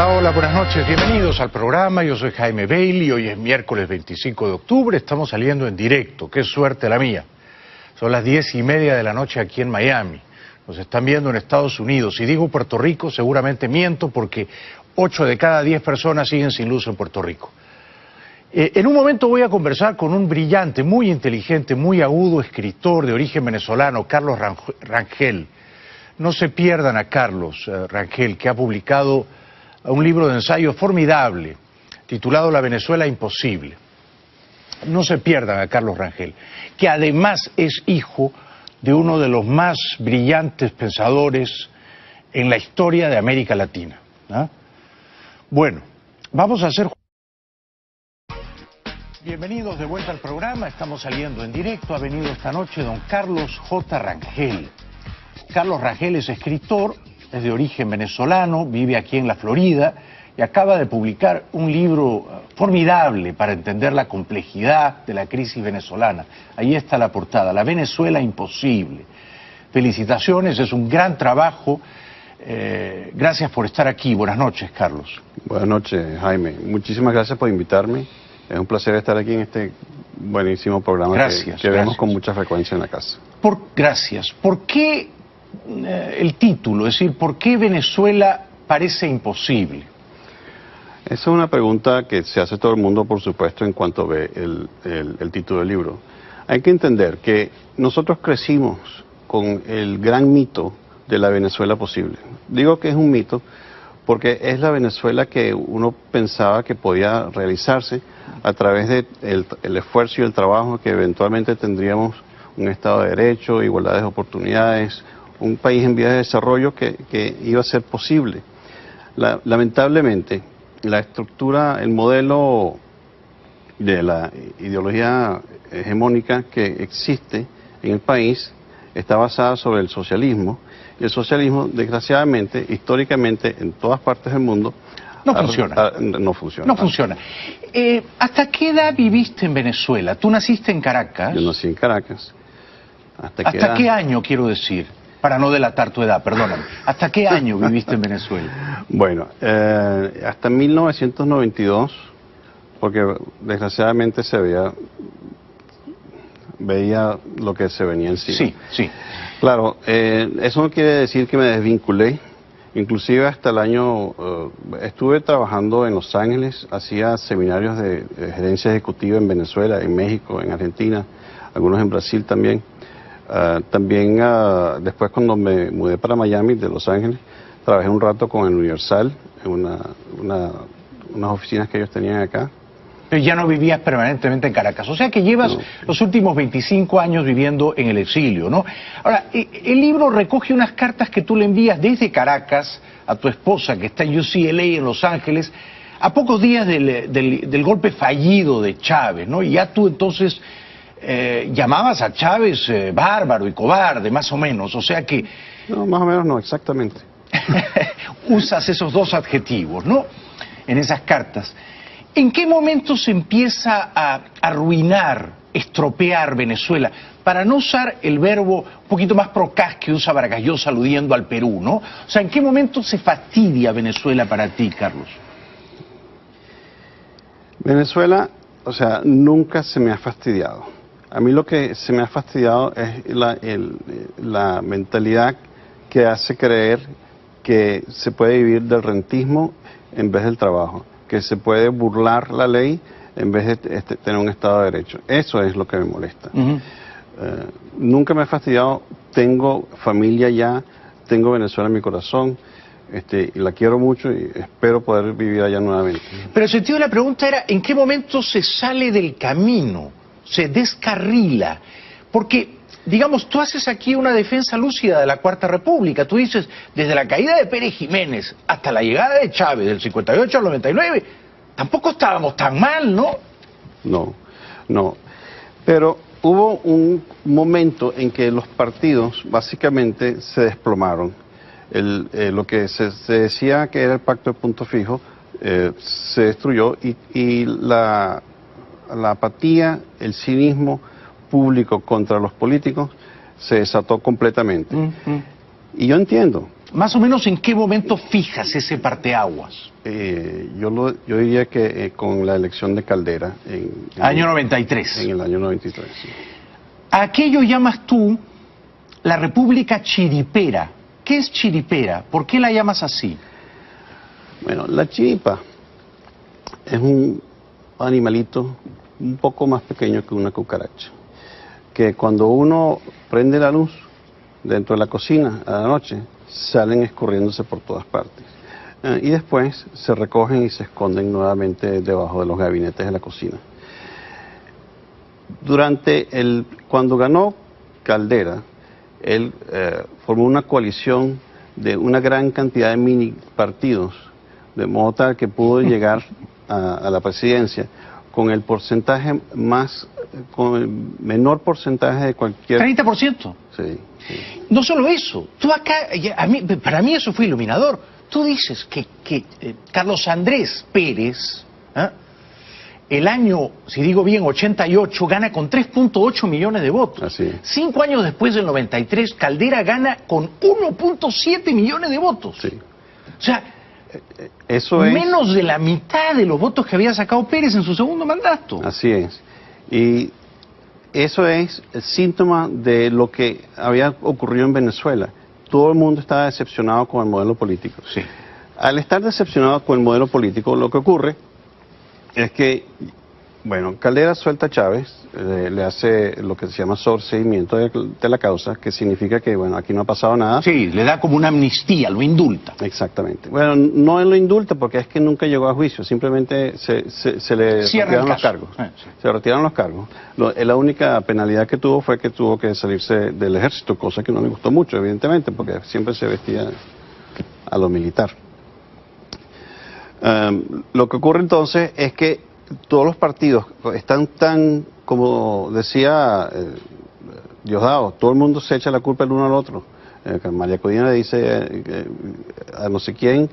Hola, hola, buenas noches, bienvenidos al programa, yo soy Jaime Bailey, hoy es miércoles 25 de octubre, estamos saliendo en directo, qué suerte la mía. Son las 10:30 de la noche aquí en Miami, nos están viendo en Estados Unidos, si digo Puerto Rico seguramente miento porque 8 de cada 10 personas siguen sin luz en Puerto Rico. En un momento voy a conversar con un brillante, muy inteligente, muy agudo escritor de origen venezolano, Carlos Rangel. No se pierdan a Carlos Rangel, que ha publicado un libro de ensayo formidable, titulado La Venezuela Imposible. No se pierdan a Carlos Rangel, que además es hijo de uno de los más brillantes pensadores en la historia de América Latina, ¿no? Bueno, vamos a hacer... Bienvenidos de vuelta al programa, estamos saliendo en directo, ha venido esta noche don Carlos J. Rangel. Carlos Rangel es escritor, es de origen venezolano, vive aquí en la Florida y acaba de publicar un libro formidable para entender la complejidad de la crisis venezolana. Ahí está la portada, La Venezuela Imposible. Felicitaciones, es un gran trabajo. Gracias por estar aquí. Buenas noches, Carlos. Buenas noches, Jaime. Muchísimas gracias por invitarme. Es un placer estar aquí en este buenísimo programa que vemos con mucha frecuencia en la casa. Gracias. ¿Por qué el título? Es decir, ¿por qué Venezuela parece imposible? Esa es una pregunta que se hace todo el mundo, por supuesto, en cuanto ve el título del libro. Hay que entender que nosotros crecimos con el gran mito de la Venezuela posible. Digo que es un mito porque es la Venezuela que uno pensaba que podía realizarse a través del esfuerzo y el trabajo, que eventualmente tendríamos un Estado de Derecho, igualdad de oportunidades, un país en vías de desarrollo que iba a ser posible. Lamentablemente, la estructura, el modelo de la ideología hegemónica que existe en el país está basada sobre el socialismo, y el socialismo, desgraciadamente, históricamente, en todas partes del mundo, no funciona. No funciona. No funciona. ¿Hasta qué edad viviste en Venezuela? ¿Tú naciste en Caracas? Yo nací en Caracas. ¿Hasta qué año, quiero decir? Para no delatar tu edad, perdóname. ¿Hasta qué año viviste en Venezuela? Bueno, hasta 1992, porque desgraciadamente veía lo que se venía encima. Sí, sí. Claro, eso no quiere decir que me desvinculé. Inclusive hasta el año, estuve trabajando en Los Ángeles, hacía seminarios de gerencia ejecutiva en Venezuela, en México, en Argentina, algunos en Brasil también. También después, cuando me mudé para Miami de Los Ángeles, trabajé un rato con el Universal en unas oficinas que ellos tenían acá. Pero ya no vivías permanentemente en Caracas, o sea que llevas los últimos 25 años viviendo en el exilio, ¿no? Ahora, el libro recoge unas cartas que tú le envías desde Caracas a tu esposa, que está en UCLA en Los Ángeles, a pocos días del golpe fallido de Chávez, ¿no? Y ya tú entonces llamabas a Chávez bárbaro y cobarde, más o menos, o sea que... No, más o menos no, exactamente. Usas esos dos adjetivos, ¿no? En esas cartas. ¿En qué momento se empieza a arruinar, estropear Venezuela? Para no usar el verbo un poquito más procaz que usa Vargas Llosa aludiendo al Perú, ¿no? O sea, ¿en qué momento se fastidia Venezuela para ti, Carlos? Venezuela, o sea, nunca se me ha fastidiado. A mí lo que se me ha fastidiado es la mentalidad que hace creer que se puede vivir del rentismo en vez del trabajo, que se puede burlar la ley en vez de tener un Estado de Derecho. Eso es lo que me molesta. Nunca me ha fastidiado, tengo familia ya, tengo Venezuela en mi corazón, y la quiero mucho y espero poder vivir allá nuevamente. Pero el sentido de la pregunta era, ¿en qué momento se sale del camino, se descarrila? Porque, digamos, tú haces aquí una defensa lúcida de la Cuarta República. Tú dices, desde la caída de Pérez Jiménez hasta la llegada de Chávez, del 58 al 99, tampoco estábamos tan mal, ¿no? No. Pero hubo un momento en que los partidos básicamente se desplomaron. Lo que se decía que era el pacto de punto fijo se destruyó y la apatía, el cinismo público contra los políticos se desató completamente. Y yo entiendo Más o menos, ¿en qué momento fijas ese parteaguas? Yo diría que con la elección de Caldera. Año 93. En el año 93, sí. ¿A aquello llamas tú la República Chiripera? ¿Qué es chiripera? ¿Por qué la llamas así? Bueno, la chiripa es un animalito un poco más pequeño que una cucaracha, que cuando uno prende la luz dentro de la cocina a la noche, salen escurriéndose por todas partes. Y después se recogen y se esconden nuevamente debajo de los gabinetes de la cocina. Cuando ganó Caldera, él formó una coalición de una gran cantidad de mini partidos, de modo tal que pudo llegar a la presidencia con el porcentaje con el menor porcentaje de cualquier... 30%. Sí. No solo eso, tú acá, para mí eso fue iluminador. Tú dices que Carlos Andrés Pérez, el año, si digo bien, 88, gana con 3.8 millones de votos. Así es. 5 años después, del 93, Caldera gana con 1.7 millones de votos. Sí. O sea, eso es... menos de la mitad de los votos que había sacado Pérez en su segundo mandato. Así es. Y eso es el síntoma de lo que había ocurrido en Venezuela. Todo el mundo estaba decepcionado con el modelo político. Sí. Al estar decepcionado con el modelo político, lo que ocurre es que, bueno, Caldera suelta a Chávez, le hace lo que se llama sobreseimiento de la causa, que significa que, bueno, aquí no ha pasado nada. Sí, le da como una amnistía, lo indulta. Exactamente. Bueno, no lo indulta porque es que nunca llegó a juicio, simplemente se le retiraron los cargos. Sí. Se retiraron los cargos. La única penalidad que tuvo fue que tuvo que salirse del ejército, cosa que no le gustó mucho, evidentemente, porque siempre se vestía a lo militar. Lo que ocurre entonces es que todos los partidos están tan, como decía Diosdado, todo el mundo se echa la culpa el uno al otro. María Codina le dice a no sé quién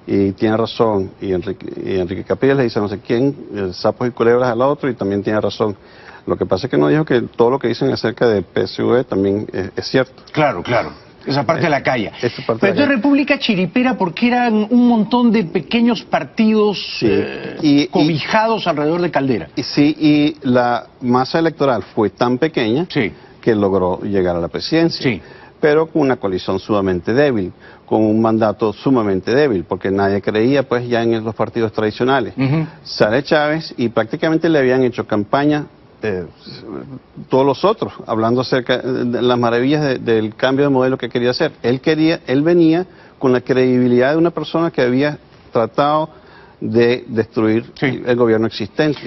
y tiene razón, y Enrique Capriles le dice a no sé quién, sapos y culebras al otro y también tiene razón. Lo que pasa es que no dijo que todo lo que dicen acerca del PSV también es cierto. Claro, claro. Esa parte de la calle. Pero esto es República Chiripera porque eran un montón de pequeños partidos cobijados alrededor de Caldera. Y la masa electoral fue tan pequeña que logró llegar a la presidencia. Sí. Pero con una coalición sumamente débil, con un mandato sumamente débil, porque nadie creía pues ya en los partidos tradicionales. Sale Chávez y prácticamente le habían hecho campaña todos los otros, hablando acerca de las maravillas del cambio de modelo que quería hacer. Él venía con la credibilidad de una persona que había tratado de destruir el gobierno existente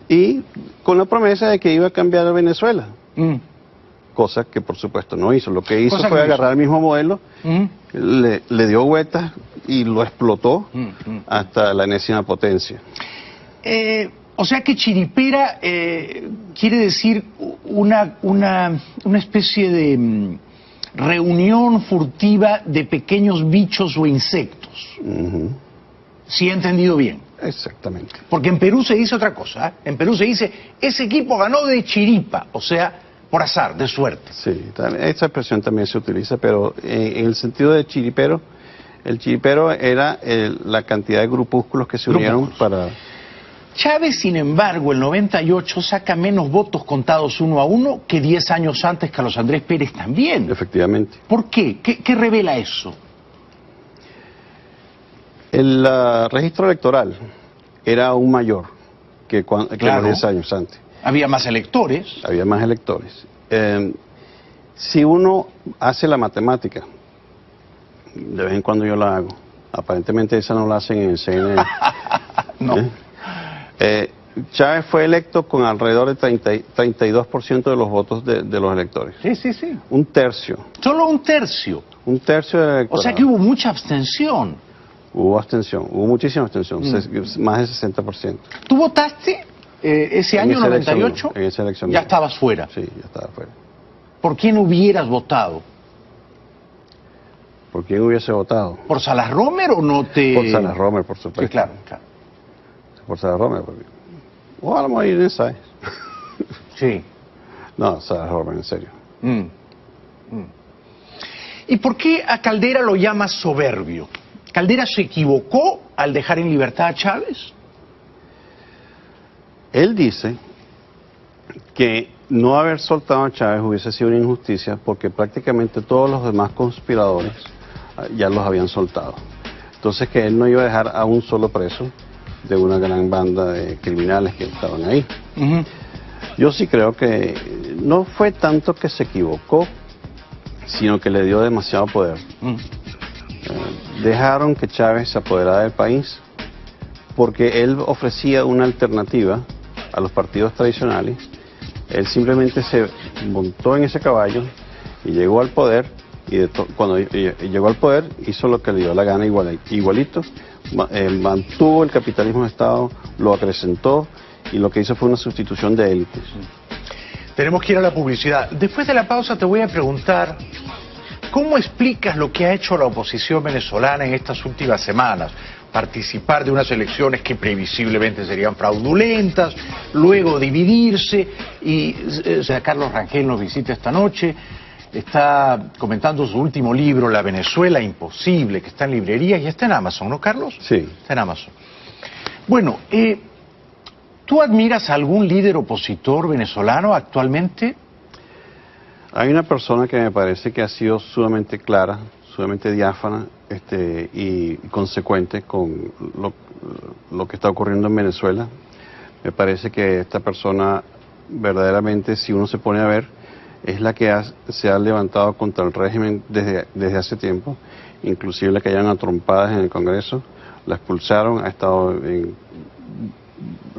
y con la promesa de que iba a cambiar a Venezuela. Cosa que por supuesto no hizo. Lo que hizo fue agarrar el mismo modelo, le dio vueltas y lo explotó hasta la enésima potencia. O sea que chiripera quiere decir una especie de reunión furtiva de pequeños bichos o insectos. ¿Sí he entendido bien? Exactamente. Porque en Perú se dice otra cosa. En Perú se dice, ese equipo ganó de chiripa, o sea, por azar, de suerte. Sí, esa expresión también se utiliza, pero en el sentido de chiripero, el chiripero era la cantidad de grupúsculos que se unieron para... Chávez, sin embargo, el 98 saca menos votos contados 1 a 1 que 10 años antes Carlos Andrés Pérez también. Efectivamente. ¿Por qué? ¿Qué revela eso? El registro electoral era aún mayor que los 10 años antes. Había más electores. Había más electores. Si uno hace la matemática, de vez en cuando yo la hago, aparentemente esa no la hacen en el CNN. No. Chávez fue electo con alrededor de 32% de los votos de los electores. Sí. Un tercio. Solo un tercio. Un tercio del electorado. O sea que hubo mucha abstención. Hubo abstención, hubo muchísima abstención, más del 60%. ¿Tú votaste ese año 98? En esa elección. Ya estabas fuera. Sí, ya estaba fuera. ¿Por quién hubieras votado? ¿Por quién hubiese votado? ¿Por Salas Romer o no te...? Por Salas Romer, por supuesto. Sí, claro. Por Salas Romer, porque... O a lo mejor Inés Sáez. Sí. No, Salas Romer, en serio. ¿Y por qué a Caldera lo llama soberbio? ¿Caldera se equivocó al dejar en libertad a Chávez? Él dice que no haber soltado a Chávez hubiese sido una injusticia porque prácticamente todos los demás conspiradores ya los habían soltado. Entonces que él no iba a dejar a un solo preso de una gran banda de criminales que estaban ahí. Yo sí creo que no fue tanto que se equivocó, sino que le dio demasiado poder. Dejaron que Chávez se apoderara del país porque él ofrecía una alternativa a los partidos tradicionales. Él simplemente se montó en ese caballo y llegó al poder, y cuando llegó al poder hizo lo que le dio la gana igualito, mantuvo el capitalismo de Estado, lo acrecentó y lo que hizo fue una sustitución de élites. Tenemos que ir a la publicidad. Después de la pausa te voy a preguntar, ¿cómo explicas lo que ha hecho la oposición venezolana en estas últimas semanas? Participar de unas elecciones que previsiblemente serían fraudulentas, luego dividirse, y Carlos Rangel nos visita esta noche, está comentando su último libro, La Venezuela Imposible, que está en librerías y está en Amazon, ¿no, Carlos? Sí. Está en Amazon. Bueno, ¿tú admiras a algún líder opositor venezolano actualmente? Hay una persona que me parece que ha sido sumamente clara, sumamente diáfana y consecuente con lo que está ocurriendo en Venezuela. Me parece que esta persona verdaderamente, si uno se pone a ver, es la que se ha levantado contra el régimen desde hace tiempo, inclusive la que hayan a trompadas en el Congreso, la expulsaron, ha estado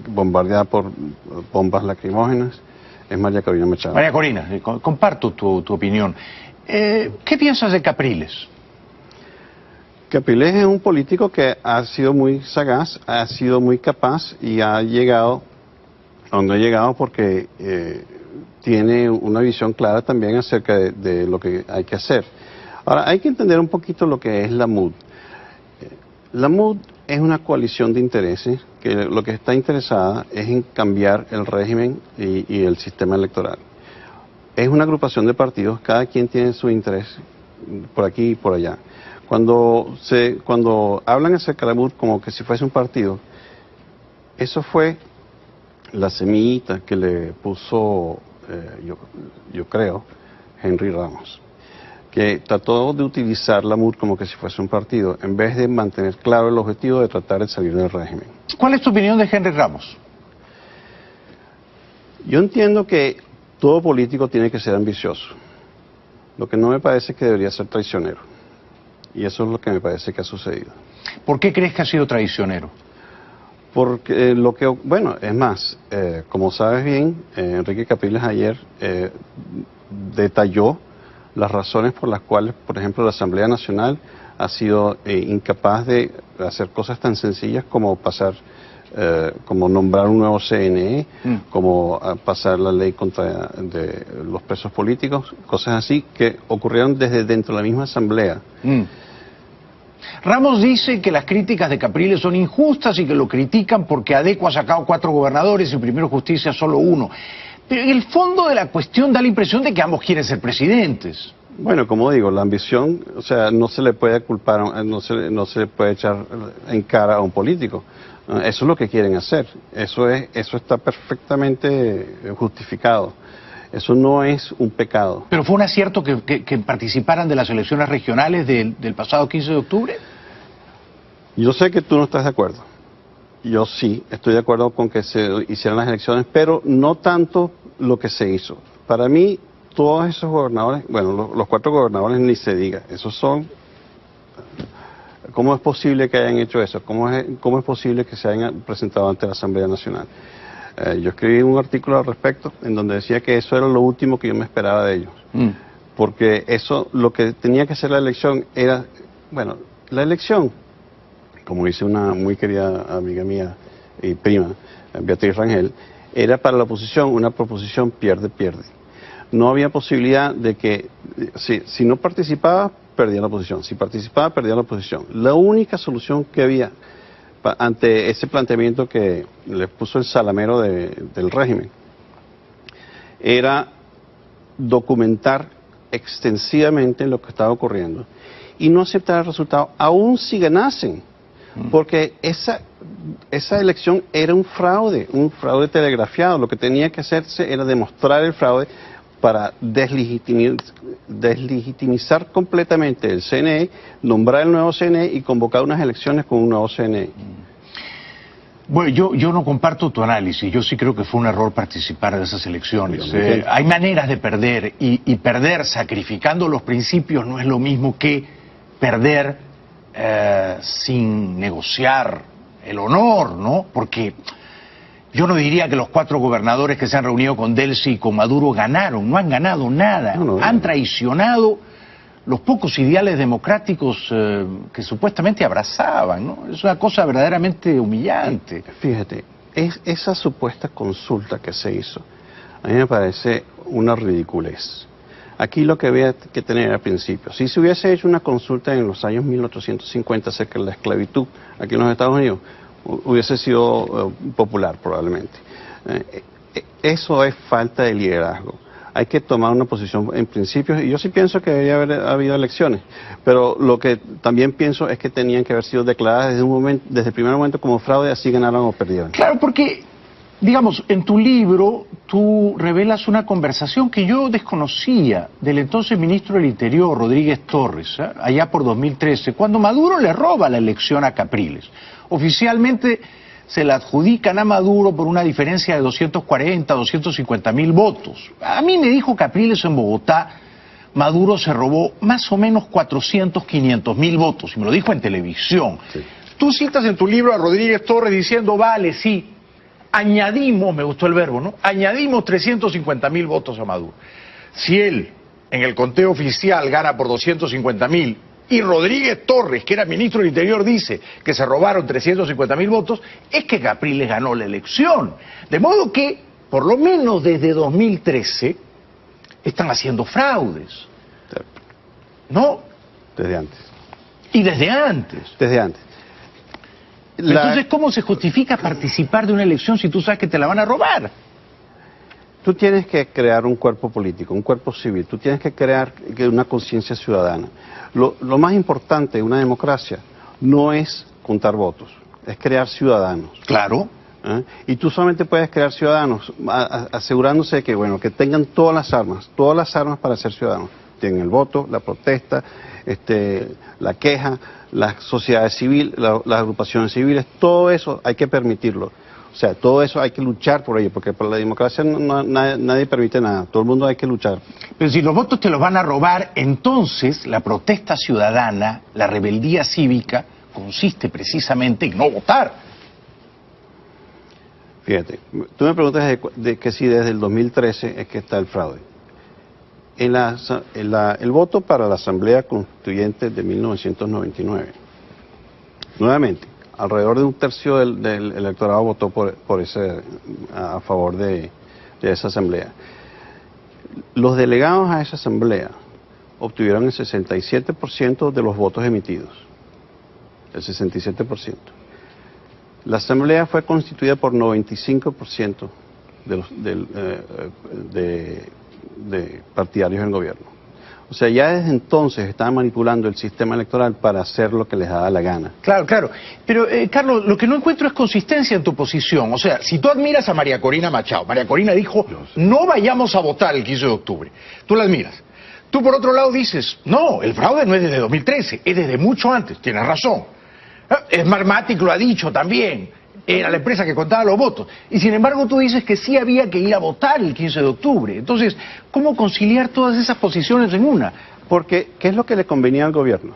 bombardeada por bombas lacrimógenas. Es María Corina Machado. María Corina, comparto tu opinión. ¿Qué piensas de Capriles? Capriles es un político que ha sido muy sagaz, ha sido muy capaz y ha llegado a donde ha llegado porque tiene una visión clara también acerca de lo que hay que hacer. Ahora, hay que entender un poquito lo que es la MUD. La MUD es una coalición de intereses que lo que está interesada es en cambiar el régimen y el sistema electoral. Es una agrupación de partidos, cada quien tiene su interés por aquí y por allá. Cuando hablan acerca de la MUD como que si fuese un partido, eso fue la semillita que le puso, yo creo, Henry Ramos, que trató de utilizar la MUD como que si fuese un partido, en vez de mantener claro el objetivo de tratar de salir del régimen. ¿Cuál es tu opinión de Henry Ramos? Yo entiendo que todo político tiene que ser ambicioso. Lo que no me parece es que debería ser traicionero. Y eso es lo que me parece que ha sucedido. ¿Por qué crees que ha sido traicionero? Porque bueno, es más, como sabes bien, Enrique Capriles ayer detalló las razones por las cuales, por ejemplo, la Asamblea Nacional ha sido incapaz de hacer cosas tan sencillas como como nombrar un nuevo CNE, como pasar la ley contra los presos políticos, cosas así que ocurrieron desde dentro de la misma Asamblea. Ramos dice que las críticas de Capriles son injustas y que lo critican porque Adeco ha sacado 4 gobernadores y Primero Justicia solo 1. Pero en el fondo de la cuestión da la impresión de que ambos quieren ser presidentes. Bueno, como digo, la ambición, o sea, no se le puede culpar, no se le puede echar en cara a un político. Eso es lo que quieren hacer. Eso está perfectamente justificado. Eso no es un pecado. ¿Pero fue un acierto que participaran de las elecciones regionales del pasado 15 de octubre? Yo sé que tú no estás de acuerdo. Yo sí estoy de acuerdo con que se hicieran las elecciones, pero no tanto lo que se hizo. Para mí, todos esos gobernadores, bueno, los 4 gobernadores ni se diga, esos son... ¿Cómo es posible que hayan hecho eso? ¿Cómo es posible que se hayan presentado ante la Asamblea Nacional? Yo escribí un artículo al respecto en donde decía que eso era lo último que yo me esperaba de ellos. Porque eso, lo que tenía que hacer la elección era, bueno, la elección, como dice una muy querida amiga mía y prima, Beatriz Rangel, era para la oposición una proposición pierde-pierde. No había posibilidad de que, si no participaba, perdía la oposición. Si participaba, perdía la oposición. La única solución que había ante ese planteamiento que le puso el salamero del régimen era documentar extensivamente lo que estaba ocurriendo y no aceptar el resultado, aun si ganasen, porque esa elección era un fraude telegrafiado. Lo que tenía que hacerse era demostrar el fraude para deslegitimizar completamente el CNE, nombrar el nuevo CNE y convocar unas elecciones con un nuevo CNE. Bueno, yo no comparto tu análisis. Yo sí creo que fue un error participar de esas elecciones. Hay maneras de perder y perder sacrificando los principios no es lo mismo que perder sin negociar el honor, ¿no? Porque yo no diría que los 4 gobernadores que se han reunido con Delcy y con Maduro ganaron, no han ganado nada, han traicionado los pocos ideales democráticos que supuestamente abrazaban, ¿no? Es una cosa verdaderamente humillante. Fíjate, esa supuesta consulta que se hizo, a mí me parece una ridiculez. Aquí lo que había que tener al principio, si se hubiese hecho una consulta en los años 1850 acerca de la esclavitud aquí en los Estados Unidos, hubiese sido popular probablemente. Eso es falta de liderazgo. Hay que tomar una posición en principios, y yo sí pienso que debería haber habido elecciones, pero lo que también pienso es que tenían que haber sido declaradas desde el primer momento como fraude, así ganaron o perdieron. Claro, porque, digamos, en tu libro tú revelas una conversación que yo desconocía del entonces ministro del Interior, Rodríguez Torres, allá por 2013, cuando Maduro le roba la elección a Capriles. Oficialmente se la adjudican a Maduro por una diferencia de 240, 250 mil votos. A mí me dijo Capriles en Bogotá, Maduro se robó más o menos 400, 500 mil votos, y me lo dijo en televisión. Sí. Tú citas en tu libro a Rodríguez Torres diciendo, vale, sí, añadimos, me gustó el verbo, ¿no? Añadimos 350 mil votos a Maduro. Si él, en el conteo oficial, gana por 250 mil, y Rodríguez Torres, que era ministro del Interior, dice que se robaron 350 mil votos, es que Capriles ganó la elección. De modo que, por lo menos desde 2013, están haciendo fraudes. ¿No? Desde antes. Y desde antes. Desde antes. Entonces, ¿cómo se justifica participar de una elección si tú sabes que te la van a robar? Tú tienes que crear un cuerpo político, un cuerpo civil, tú tienes que crear una conciencia ciudadana. Lo más importante de una democracia no es contar votos, es crear ciudadanos. Claro. Y tú solamente puedes crear ciudadanos asegurándose de que, bueno, que tengan todas las armas para ser ciudadanos. Tienen el voto, la protesta, la queja, la sociedad civil, las agrupaciones civiles, todo eso hay que permitirlo. O sea, todo eso hay que luchar por ello, porque por la democracia nadie permite nada, todo el mundo hay que luchar. Pero si los votos te los van a robar, entonces la protesta ciudadana, la rebeldía cívica, consiste precisamente en no votar. Fíjate, tú me preguntas de que si desde el 2013 es que está el fraude. El voto para la Asamblea Constituyente de 1999, nuevamente, alrededor de un tercio del electorado votó a favor de esa asamblea. Los delegados a esa asamblea obtuvieron el 67% de los votos emitidos. El 67%. La asamblea fue constituida por 95% de partidarios del gobierno. O sea, ya desde entonces estaban manipulando el sistema electoral para hacer lo que les daba la gana. Claro, claro. Pero, Carlos, lo que no encuentro es consistencia en tu posición. O sea, si tú admiras a María Corina Machado, María Corina dijo, no vayamos a votar el 15 de octubre. Tú la admiras. Tú, por otro lado, dices, no, el fraude no es desde 2013, es desde mucho antes. Tienes razón. Smartmatic lo ha dicho también. Era la empresa que contaba los votos. Y sin embargo tú dices que sí había que ir a votar el 15 de octubre. Entonces, ¿cómo conciliar todas esas posiciones en una? Porque, ¿qué es lo que le convenía al gobierno?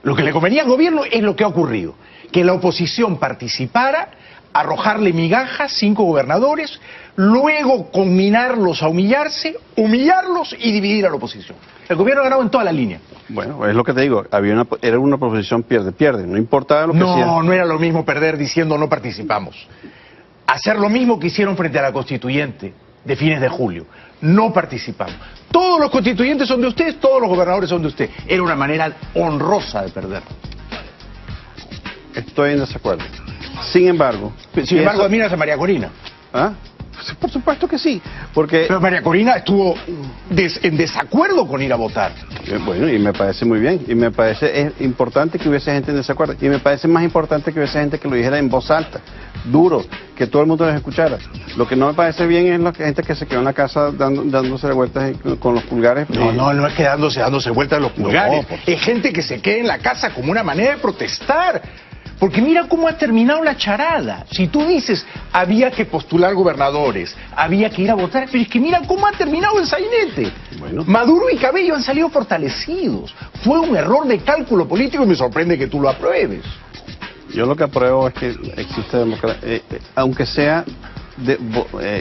Lo que le convenía al gobierno es lo que ha ocurrido. Que la oposición participara, arrojarle migajas, 5 gobernadores, luego conminarlos a humillarse, humillarlos y dividir a la oposición. El gobierno ha ganado en toda la línea. Bueno, es lo que te digo, era una proposición pierde-pierde, no importaba lo que sea. No era lo mismo perder diciendo no participamos. Hacer lo mismo que hicieron frente a la constituyente de fines de julio. No participamos. Todos los constituyentes son de ustedes, todos los gobernadores son de usted. Era una manera honrosa de perder. Estoy en desacuerdo. Sin embargo, admiras a María Corina. ¿Ah? Por supuesto que sí, porque... Pero María Corina estuvo en desacuerdo con ir a votar. Bueno, y me parece muy bien, y me parece importante que hubiese gente en desacuerdo, y me parece más importante que hubiese gente que lo dijera en voz alta, duro, que todo el mundo les escuchara. Lo que no me parece bien es la gente que se quedó en la casa dándose vueltas con los pulgares. No es dándose vueltas los pulgares. No, es gente que se queda en la casa como una manera de protestar. Porque mira cómo ha terminado la charada. Si tú dices, había que postular gobernadores, había que ir a votar, pero es que mira cómo ha terminado el sainete. Bueno. Maduro y Cabello han salido fortalecidos. Fue un error de cálculo político y me sorprende que tú lo apruebes. Yo lo que apruebo es que existe democracia, aunque sea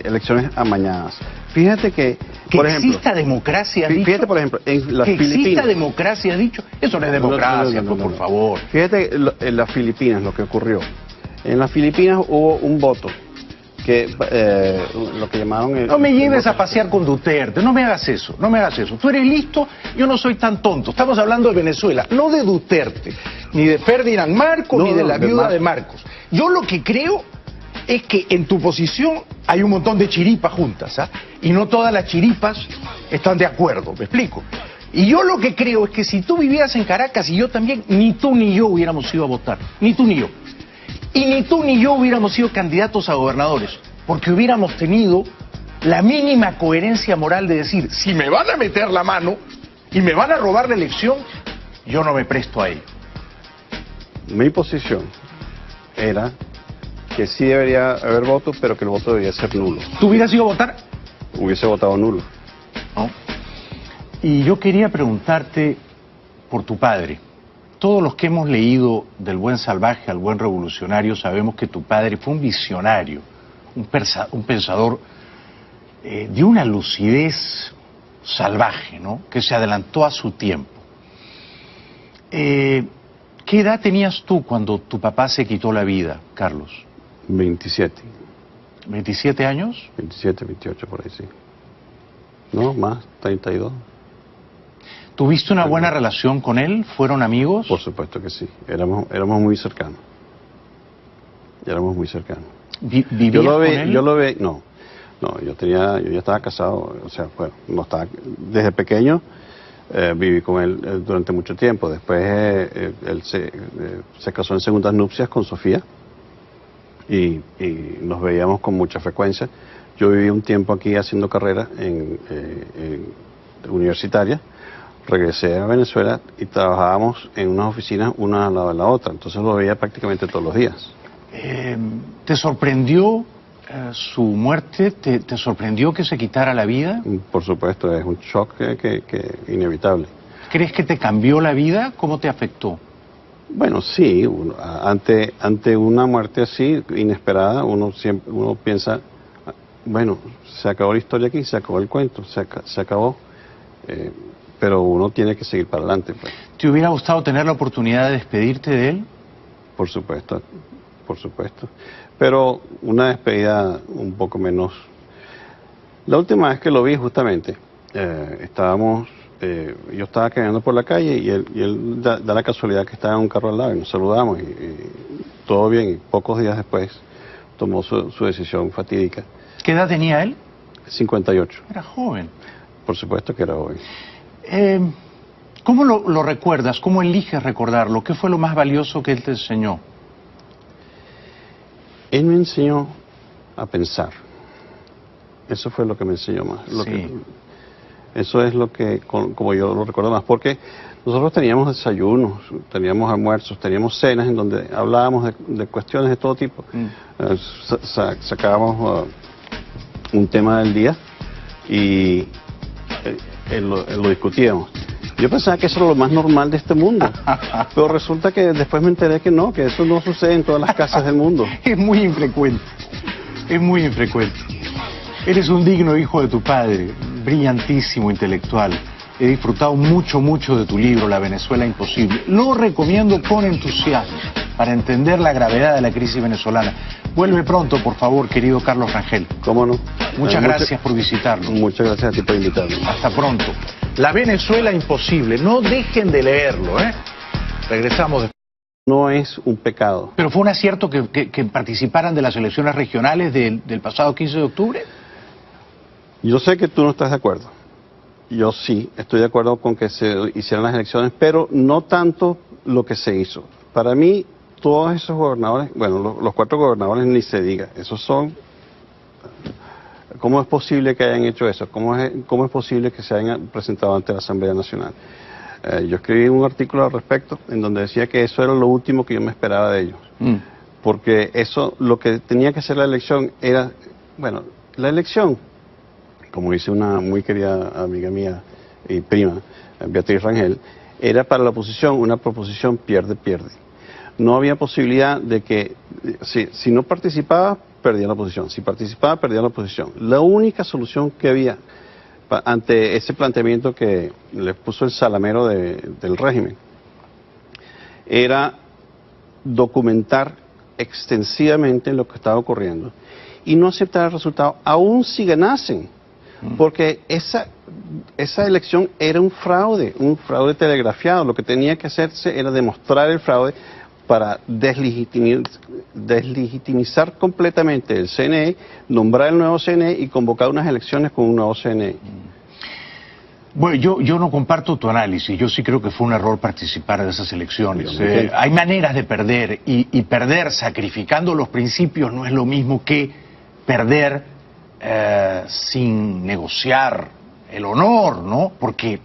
elecciones amañadas. Fíjate que, por ejemplo, exista democracia, has dicho. Fíjate, por ejemplo, en las Filipinas. Exista democracia, has dicho. Eso no es democracia, No. por favor. Fíjate en las Filipinas lo que ocurrió. En las Filipinas hubo un voto que lo que llamaron no me lleves a pasear con Duterte, no me hagas eso, no me hagas eso. Tú eres listo, yo no soy tan tonto. Estamos hablando de Venezuela, no de Duterte, ni de Ferdinand Marcos, ni de la viuda de Marcos. Yo lo que creo es que en tu posición hay un montón de chiripas juntas, ¿ah? Y no todas las chiripas están de acuerdo, ¿me explico? Y yo lo que creo es que si tú vivieras en Caracas y yo también, ni tú ni yo hubiéramos ido a votar, ni tú ni yo. Y ni tú ni yo hubiéramos sido candidatos a gobernadores, porque hubiéramos tenido la mínima coherencia moral de decir, si me van a meter la mano y me van a robar la elección, yo no me presto a ello. Mi posición era que sí debería haber votos, pero que el voto debería ser nulo. ¿Tú hubieras ido a votar? Hubiese votado nulo. ¿No? Y yo quería preguntarte por tu padre. Todos los que hemos leído del buen salvaje al buen revolucionario sabemos que tu padre fue un visionario, un pensador de una lucidez salvaje, ¿no? Que se adelantó a su tiempo. ¿Qué edad tenías tú cuando tu papá se quitó la vida, Carlos? 27. ¿27 años? 27, 28 por ahí, sí. No, más, 32. ¿Tuviste una buena relación con él? ¿Fueron amigos? Por supuesto que sí. Éramos muy cercanos. Éramos muy cercanos. ¿Vivías con él? Yo lo veía, no, yo ya estaba casado, o sea, bueno, no estaba, desde pequeño viví con él durante mucho tiempo. Después él se casó en segundas nupcias con Sofía y nos veíamos con mucha frecuencia. Yo viví un tiempo aquí haciendo carrera en universitaria. Regresé a Venezuela y trabajábamos en unas oficinas una al lado de la otra, entonces lo veía prácticamente todos los días. ¿Te sorprendió su muerte? ¿Te sorprendió que se quitara la vida? Por supuesto, es un shock que inevitable. ¿Crees que te cambió la vida? ¿Cómo te afectó? Bueno, sí, ante una muerte así, inesperada, uno piensa, bueno, se acabó la historia aquí, se acabó el cuento, se acabó, pero uno tiene que seguir para adelante. Pues. ¿Te hubiera gustado tener la oportunidad de despedirte de él? Por supuesto, pero una despedida un poco menos. La última vez que lo vi justamente, yo estaba caminando por la calle y él da la casualidad que estaba en un carro al lado y nos saludamos y todo bien, y pocos días después tomó su decisión fatídica. ¿Qué edad tenía él? 58. Era joven. Por supuesto que era joven. ¿Cómo lo recuerdas? ¿Cómo eliges recordarlo? ¿Qué fue lo más valioso que él te enseñó? Él me enseñó a pensar. Eso fue lo que me enseñó más. Eso es lo que, como yo lo recuerdo más, porque nosotros teníamos desayunos, teníamos almuerzos, teníamos cenas en donde hablábamos de cuestiones de todo tipo. Sacábamos un tema del día y lo discutíamos. Yo pensaba que eso era lo más normal de este mundo, pero resulta que después me enteré que no, que eso no sucede en todas las casas del mundo. Es muy infrecuente, es muy infrecuente. Eres un digno hijo de tu padre, brillantísimo intelectual. He disfrutado mucho de tu libro, La Venezuela Imposible. Lo recomiendo con entusiasmo para entender la gravedad de la crisis venezolana. Vuelve pronto, por favor, querido Carlos Rangel. ¿Cómo no? Muchas gracias por visitarnos. Muchas gracias a ti por invitarme. Hasta pronto. La Venezuela Imposible. No dejen de leerlo, ¿eh? Regresamos después. no es un pecado. ¿Pero fue un acierto que participaran de las elecciones regionales del pasado 15 de octubre? Yo sé que tú no estás de acuerdo. Yo sí estoy de acuerdo con que se hicieran las elecciones, pero no tanto lo que se hizo. Para mí, todos esos gobernadores, bueno, los 4 gobernadores ni se diga, esos son... ¿Cómo es posible que hayan hecho eso? ¿Cómo es posible que se hayan presentado ante la Asamblea Nacional? Yo escribí un artículo al respecto en donde decía que eso era lo último que yo me esperaba de ellos. Porque eso, lo que tenía que hacer la elección era, bueno, la elección, como dice una muy querida amiga mía y prima, Beatriz Rangel, era para la oposición una proposición pierde-pierde. No había posibilidad de que, si no participaba, perdía la oposición. Si participaba, perdía la oposición. La única solución que había ante ese planteamiento que le puso el salamero del régimen era documentar extensivamente lo que estaba ocurriendo y no aceptar el resultado, aun si ganasen, porque esa elección era un fraude telegrafiado. Lo que tenía que hacerse era demostrar el fraude para deslegitimizar completamente el CNE, nombrar el nuevo CNE y convocar unas elecciones con un nuevo CNE. Bueno, yo no comparto tu análisis. Yo sí creo que fue un error participar de esas elecciones. Hay maneras de perder y perder sacrificando los principios no es lo mismo que perder sin negociar el honor, ¿no? Porque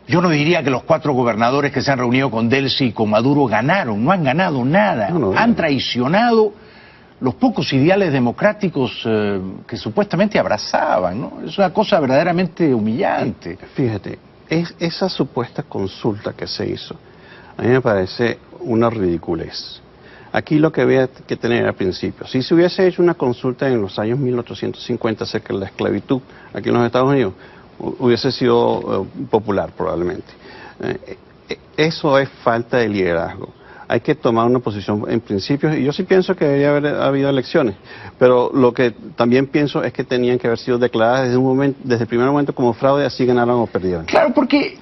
yo no diría que los 4 gobernadores que se han reunido con Delcy y con Maduro ganaron, no han ganado nada, han traicionado los pocos ideales democráticos que supuestamente abrazaban, ¿no? Es una cosa verdaderamente humillante. Fíjate, esa supuesta consulta que se hizo, a mí me parece una ridiculez. Aquí lo que había que tener al principio, si se hubiese hecho una consulta en los años 1850 acerca de la esclavitud aquí en los Estados Unidos, hubiese sido popular probablemente. Eso es falta de liderazgo. Hay que tomar una posición en principios, y yo sí pienso que debería haber habido elecciones, pero lo que también pienso es que tenían que haber sido declaradas desde el primer momento como fraude, así ganaran o perdieran. Claro, porque,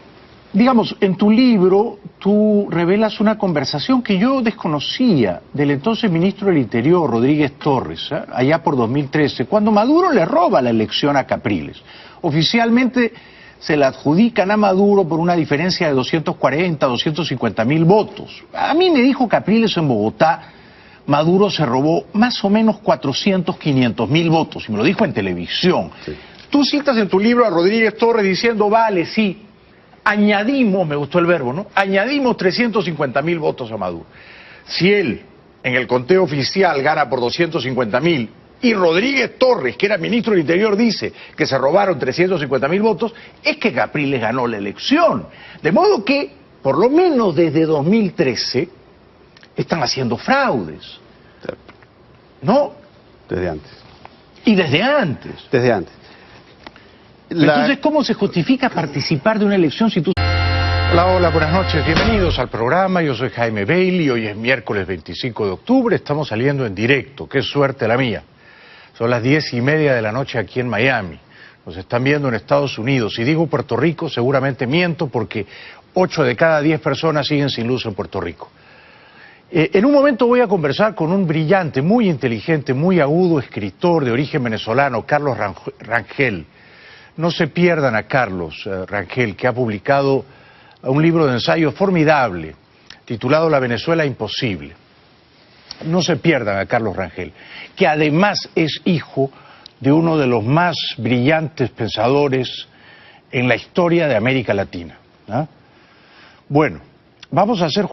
digamos, en tu libro tú revelas una conversación que yo desconocía del entonces ministro del Interior, Rodríguez Torres, allá por 2013, cuando Maduro le roba la elección a Capriles. Oficialmente se la adjudican a Maduro por una diferencia de 240, 250 mil votos. A mí me dijo Capriles en Bogotá, Maduro se robó más o menos 400, 500 mil votos, y me lo dijo en televisión. Sí. Tú citas en tu libro a Rodríguez Torres diciendo, vale, sí, añadimos, me gustó el verbo, ¿no? Añadimos 350 mil votos a Maduro. Si él, en el conteo oficial, gana por 250 mil, y Rodríguez Torres, que era ministro del Interior, dice que se robaron 350 mil votos, es que Capriles ganó la elección. De modo que, por lo menos desde 2013, están haciendo fraudes. ¿No? Desde antes. Y desde antes. Desde antes. Entonces, ¿cómo se justifica participar de una elección si tú... Hola, buenas noches, bienvenidos al programa, yo soy Jaime Bailey, hoy es miércoles 25 de octubre, estamos saliendo en directo, qué suerte la mía. Son las 10:30 de la noche aquí en Miami, nos están viendo en Estados Unidos, si digo Puerto Rico seguramente miento porque 8 de cada 10 personas siguen sin luz en Puerto Rico. En un momento voy a conversar con un brillante, muy inteligente, muy agudo escritor de origen venezolano, Carlos Rangel. No se pierdan a Carlos Rangel, que ha publicado un libro de ensayo formidable, titulado La Venezuela Imposible. No se pierdan a Carlos Rangel, que además es hijo de uno de los más brillantes pensadores en la historia de América Latina. Bueno, vamos a hacer...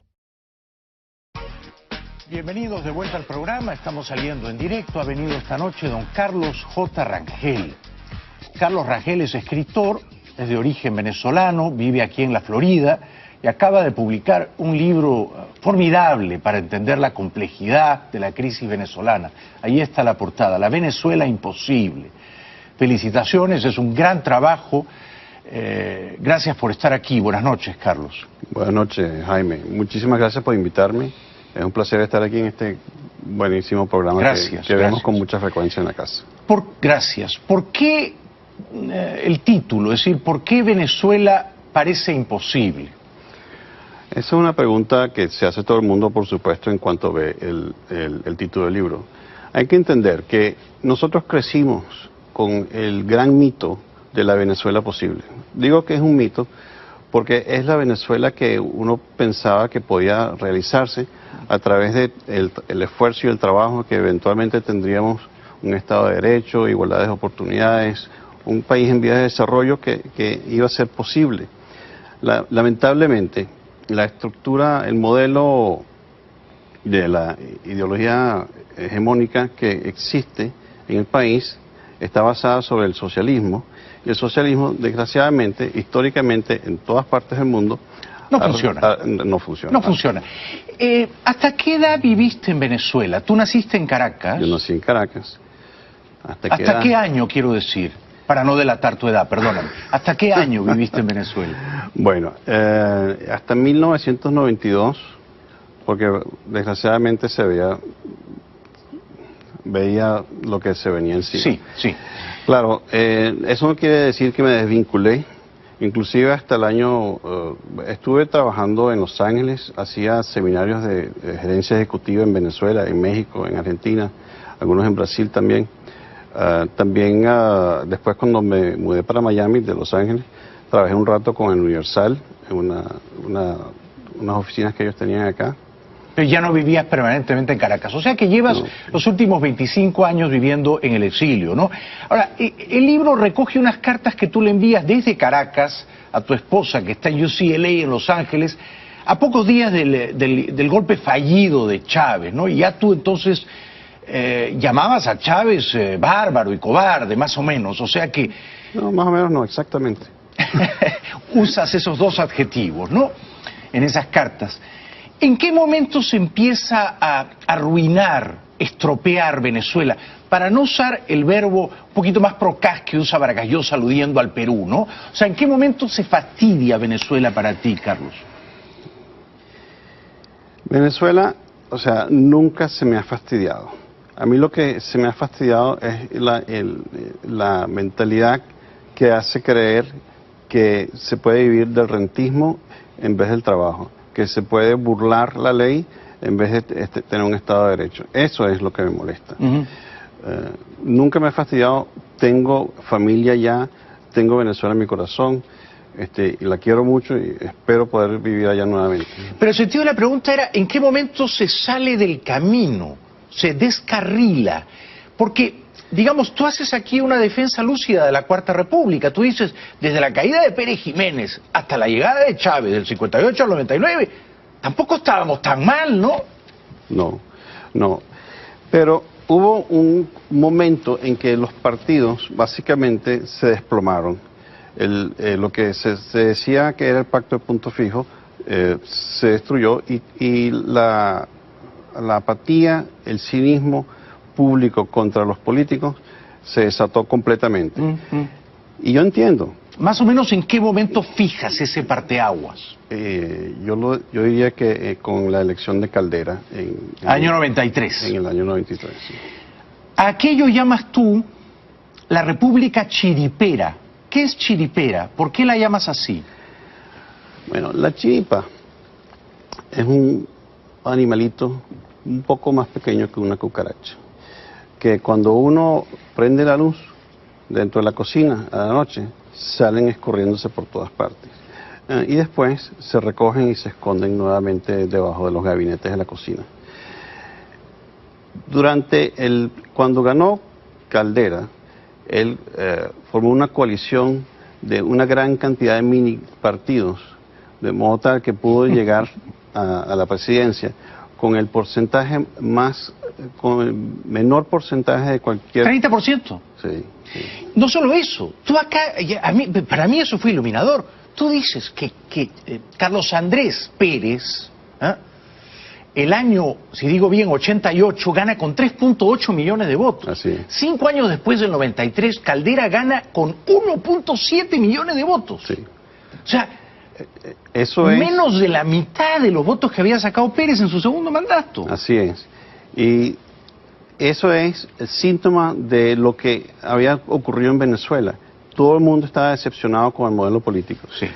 Bienvenidos de vuelta al programa, estamos saliendo en directo, ha venido esta noche don Carlos J. Rangel. Carlos Rangel es escritor, es de origen venezolano, vive aquí en la Florida y acaba de publicar un libro formidable para entender la complejidad de la crisis venezolana. Ahí está la portada, La Venezuela Imposible. Felicitaciones, es un gran trabajo. Gracias por estar aquí. Buenas noches, Carlos. Buenas noches, Jaime. Muchísimas gracias por invitarme. Es un placer estar aquí en este buenísimo programa que vemos con mucha frecuencia en la casa. Gracias. ¿Por qué el título? Es decir, ¿por qué Venezuela parece imposible? Esa es una pregunta que se hace todo el mundo, por supuesto, en cuanto ve el título del libro. Hay que entender que nosotros crecimos con el gran mito de la Venezuela posible. Digo que es un mito porque es la Venezuela que uno pensaba que podía realizarse a través del esfuerzo y el trabajo, que eventualmente tendríamos un Estado de Derecho, igualdad de oportunidades, un país en vías de desarrollo que iba a ser posible. Lamentablemente, la estructura, el modelo de la ideología hegemónica que existe en el país está basada sobre el socialismo, y el socialismo, desgraciadamente, históricamente, en todas partes del mundo, no funciona. No funciona. No funciona. ¿Hasta qué edad viviste en Venezuela? ¿Tú naciste en Caracas? Yo nací en Caracas. ¿Hasta qué año, quiero decir? Para no delatar tu edad, perdóname. ¿Hasta qué año viviste en Venezuela? Bueno, hasta 1992, porque desgraciadamente veía lo que se venía encima. Sí, sí. Claro, eso no quiere decir que me desvinculé. Inclusive hasta el año, estuve trabajando en Los Ángeles, hacía seminarios de gerencia ejecutiva en Venezuela, en México, en Argentina, algunos en Brasil también. También después, cuando me mudé para Miami de Los Ángeles, trabajé un rato con el Universal en unas oficinas que ellos tenían acá. Pero ya no vivías permanentemente en Caracas, o sea que llevas los últimos 25 años viviendo en el exilio, ¿no? Ahora, el libro recoge unas cartas que tú le envías desde Caracas a tu esposa, que está en UCLA en Los Ángeles, a pocos días del golpe fallido de Chávez, ¿no? Y ya tú entonces llamabas a Chávez bárbaro y cobarde, más o menos, o sea que... No, más o menos no, exactamente. Usas esos dos adjetivos, ¿no? En esas cartas. ¿En qué momento se empieza a arruinar, estropear Venezuela? Para no usar el verbo un poquito más procaz que usa Vargas Llosa aludiendo al Perú, ¿no? O sea, ¿en qué momento se fastidia Venezuela para ti, Carlos? Venezuela, o sea, nunca se me ha fastidiado. A mí lo que se me ha fastidiado es la mentalidad que hace creer que se puede vivir del rentismo en vez del trabajo, que se puede burlar la ley en vez de tener un Estado de Derecho. Eso es lo que me molesta. Nunca me ha fastidiado, tengo familia ya, tengo Venezuela en mi corazón, y la quiero mucho y espero poder vivir allá nuevamente. Pero el sentido de la pregunta era, ¿en qué momento se sale del camino, se descarrila? Porque, digamos, tú haces aquí una defensa lúcida de la Cuarta República. Tú dices, desde la caída de Pérez Jiménez hasta la llegada de Chávez, del 58 al 99, tampoco estábamos tan mal, ¿no? No. Pero hubo un momento en que los partidos básicamente se desplomaron. Lo que se decía que era el pacto de punto fijo se destruyó y la apatía, el cinismo público contra los políticos se desató completamente. Y yo entiendo. Más o menos, ¿en qué momento fijas ese parteaguas? Yo diría que con la elección de Caldera. Año 93. En el año 93, sí. ¿A aquello llamas tú la República Chiripera? ¿Qué es chiripera? ¿Por qué la llamas así? Bueno, la chiripa es un animalito un poco más pequeño que una cucaracha, que cuando uno prende la luz dentro de la cocina a la noche, salen escurriéndose por todas partes. Y después se recogen y se esconden nuevamente debajo de los gabinetes de la cocina. Cuando ganó Caldera, él formó una coalición de una gran cantidad de mini partidos, de modo tal que pudo llegar a la presidencia con el porcentaje con el menor porcentaje de cualquier... ¿30%? Sí. No solo eso, tú acá, para mí eso fue iluminador. Tú dices que Carlos Andrés Pérez, el año, si digo bien, 88, gana con 3.8 millones de votos. Así es. 5 años después, del 93, Caldera gana con 1.7 millones de votos. Sí. O sea, eso es... menos de la mitad de los votos que había sacado Pérez en su segundo mandato. Así es. Y eso es el síntoma de lo que había ocurrido en Venezuela. Todo el mundo estaba decepcionado con el modelo político. Sí.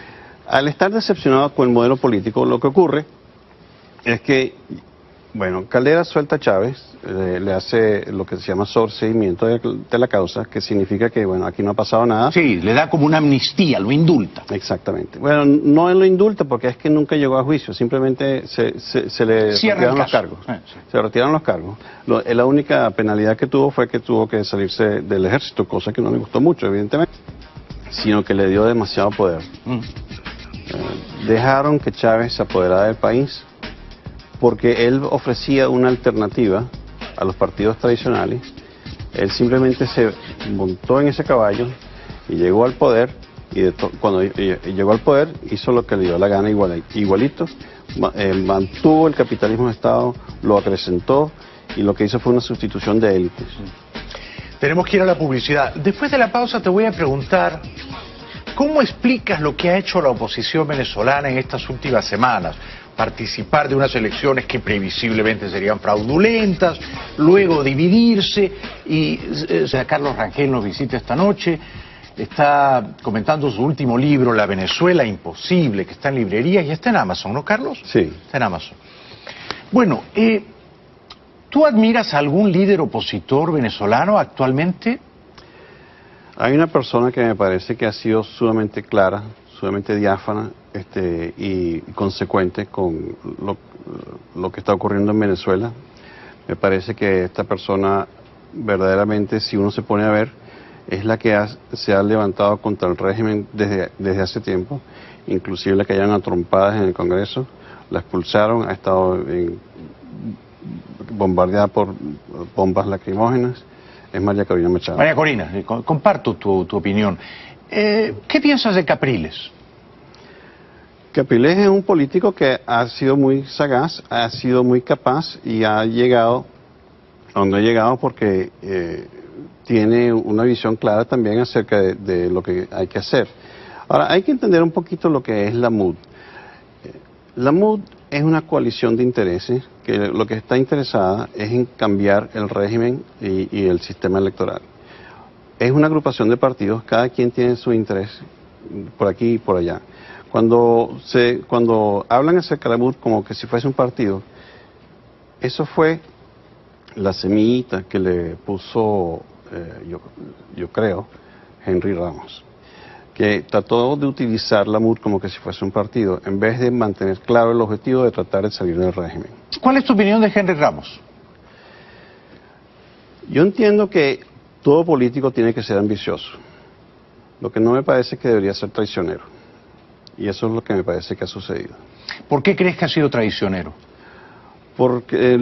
Al estar decepcionado con el modelo político, lo que ocurre es que, bueno, Caldera suelta a Chávez, le hace lo que se llama sobreseimiento de la causa, que significa que, bueno, aquí no ha pasado nada. Sí, le da como una amnistía, lo indulta. Exactamente. Bueno, no lo indulta porque es que nunca llegó a juicio, simplemente se le retiraron los cargos. Sí. Se retiraron los cargos. La única penalidad que tuvo fue que tuvo que salirse del ejército, cosa que no le gustó mucho, evidentemente, sino que le dio demasiado poder. Dejaron que Chávez se apoderara del país porque él ofrecía una alternativa a los partidos tradicionales. Él simplemente se montó en ese caballo y llegó al poder, y cuando llegó al poder hizo lo que le dio la gana igualito, mantuvo el capitalismo de Estado, lo acrecentó, y lo que hizo fue una sustitución de élites. Tenemos que ir a la publicidad. Después de la pausa te voy a preguntar, ¿cómo explicas lo que ha hecho la oposición venezolana en estas últimas semanas? Participar de unas elecciones que previsiblemente serían fraudulentas, luego dividirse, y Carlos Rangel nos visita esta noche, está comentando su último libro, La Venezuela Imposible, que está en librerías y está en Amazon, ¿no, Carlos? Sí. Está en Amazon. Bueno, ¿tú admiras a algún líder opositor venezolano actualmente? Hay una persona que me parece que ha sido sumamente clara, sumamente diáfana y consecuente con lo que está ocurriendo en Venezuela. Me parece que esta persona verdaderamente, si uno se pone a ver, es la que se ha levantado contra el régimen desde hace tiempo, inclusive la que hayan a trompadas en el Congreso, la expulsaron, ha estado bombardeada por bombas lacrimógenas. Es María Corina Machado. María Corina, comparto tu opinión. ¿Qué piensas de Capriles? Capriles es un político que ha sido muy sagaz, ha sido muy capaz y ha llegado a donde ha llegado porque tiene una visión clara también acerca de lo que hay que hacer. Ahora, hay que entender un poquito lo que es la MUD. La MUD es una coalición de intereses que lo que está interesada es en cambiar el régimen y el sistema electoral. Es una agrupación de partidos, cada quien tiene su interés por aquí y por allá. Cuando hablan acerca de la MUD como que si fuese un partido, eso fue la semillita que le puso, yo creo, Henry Ramos, que trató de utilizar la MUD como que si fuese un partido, en vez de mantener claro el objetivo de tratar de salir del régimen. ¿Cuál es tu opinión de Henry Ramos? Yo entiendo que todo político tiene que ser ambicioso. Lo que no me parece es que debería ser traicionero. Y eso es lo que me parece que ha sucedido. ¿Por qué crees que ha sido traicionero? Porque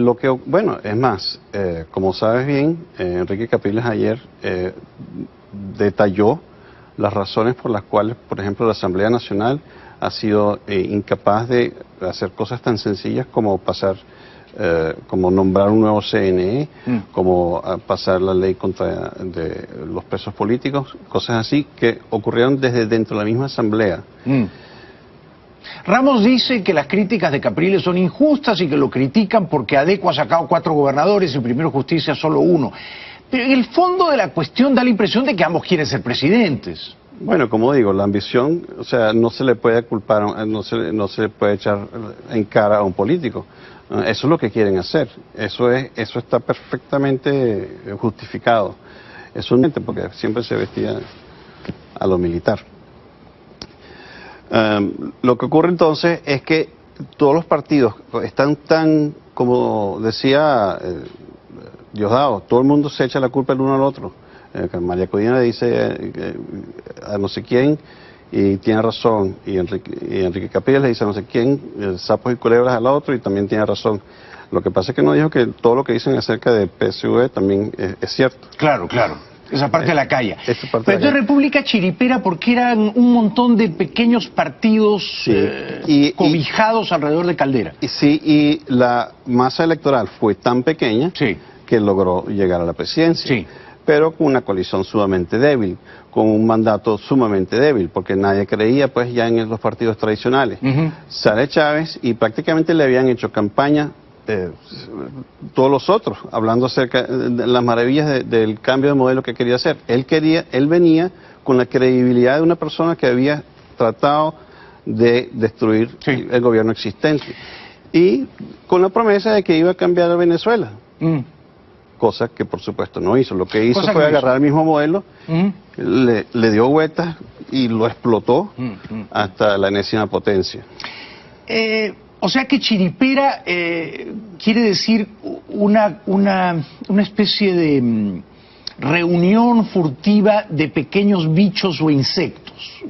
bueno, es más, como sabes bien, Enrique Capriles ayer detalló las razones por las cuales, por ejemplo, la Asamblea Nacional ha sido incapaz de hacer cosas tan sencillas como como nombrar un nuevo CNE, como pasar la ley contra los presos políticos, cosas así que ocurrieron desde dentro de la misma Asamblea. Ramos dice que las críticas de Capriles son injustas y que lo critican porque Adeco ha sacado 4 gobernadores y Primero Justicia solo 1. Pero en el fondo de la cuestión da la impresión de que ambos quieren ser presidentes. Bueno, como digo, la ambición, o sea, no se le puede culpar, no se le puede echar en cara a un político. Eso es lo que quieren hacer. Eso está perfectamente justificado. Eso no, porque siempre se vestía a lo militar. Lo que ocurre entonces es que todos los partidos están tan, como decía Diosdado, todo el mundo se echa la culpa el uno al otro. María Corina dice a no sé quién y tiene razón, y Enrique Capriles le dice a no sé quién, sapos y culebras al otro y también tiene razón. Lo que pasa es que no dijo que todo lo que dicen acerca del PSV también es cierto. Claro, claro. Esa parte de la calle. Pero esto es República Chiripera porque eran un montón de pequeños partidos cobijados alrededor de Caldera. Y la masa electoral fue tan pequeña que logró llegar a la presidencia. Pero con una coalición sumamente débil, con un mandato sumamente débil, porque nadie creía pues ya en los partidos tradicionales. Sale Chávez y prácticamente le habían hecho campaña todos los otros, hablando acerca de las maravillas del cambio de modelo que quería hacer. Él venía con la credibilidad de una persona que había tratado de destruir Sí. el gobierno existente. Y con la promesa de que iba a cambiar a Venezuela. Cosa que por supuesto no hizo. Lo que hizo Cosa fue que no agarrar el mismo modelo, le dio vueltas y lo explotó hasta la enésima potencia. O sea que chiripera quiere decir una especie de reunión furtiva de pequeños bichos o insectos.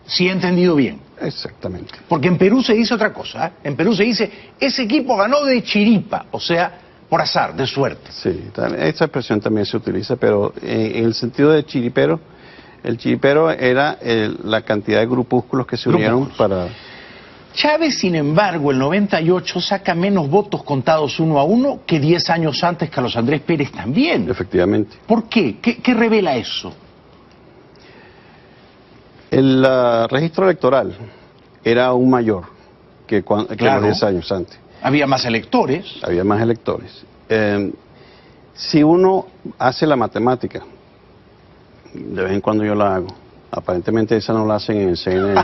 Si he entendido bien. Exactamente. Porque en Perú se dice otra cosa. En Perú se dice, ese equipo ganó de chiripa, o sea, por azar, de suerte. Sí, esa expresión también se utiliza, pero en el sentido de chiripero, el chiripero era la cantidad de grupúsculos que se unieron para... Chávez, sin embargo, el 98 saca menos votos contados 1 a 1 que 10 años antes Carlos Andrés Pérez también. Efectivamente. ¿Por qué? ¿Qué revela eso? El registro electoral era aún mayor que Claro. los 10 años antes. Había más electores. Había más electores. Si uno hace la matemática, de vez en cuando yo la hago, aparentemente esa no la hacen en el CNN.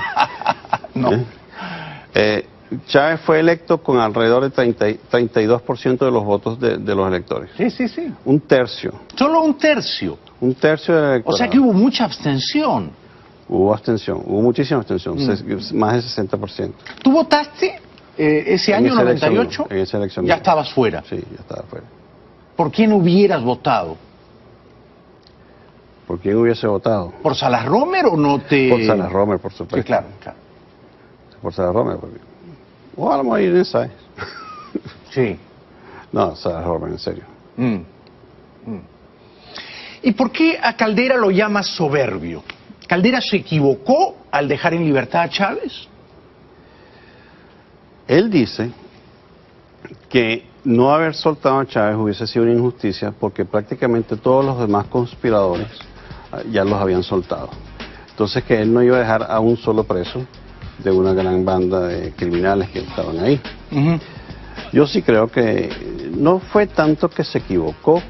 No. Chávez fue electo con alrededor de 32% de los votos de los electores. Sí. Un tercio. Solo un tercio. Un tercio del electorado. O sea que hubo mucha abstención. Hubo abstención, hubo muchísima abstención, más del 60%. ¿Tú votaste ese año, esa elección 98? no, en esa elección Ya no. estabas fuera. Sí, ya estaba fuera. ¿Por quién hubieras votado? ¿Por quién hubiese votado? ¿Por Salas Romer o no te...? Por Salas Romer, por supuesto. Sí, claro. Por Salas Romer. O a lo mejor Inés Sáenz. Sí. No, Salas Romer, en serio. ¿Y por qué a Caldera lo llamas soberbio? ¿Caldera se equivocó al dejar en libertad a Chávez? Él dice que no haber soltado a Chávez hubiese sido una injusticia porque prácticamente todos los demás conspiradores ya los habían soltado. Entonces que él no iba a dejar a un solo preso de una gran banda de criminales que estaban ahí. Yo sí creo que no fue tanto que se equivocó,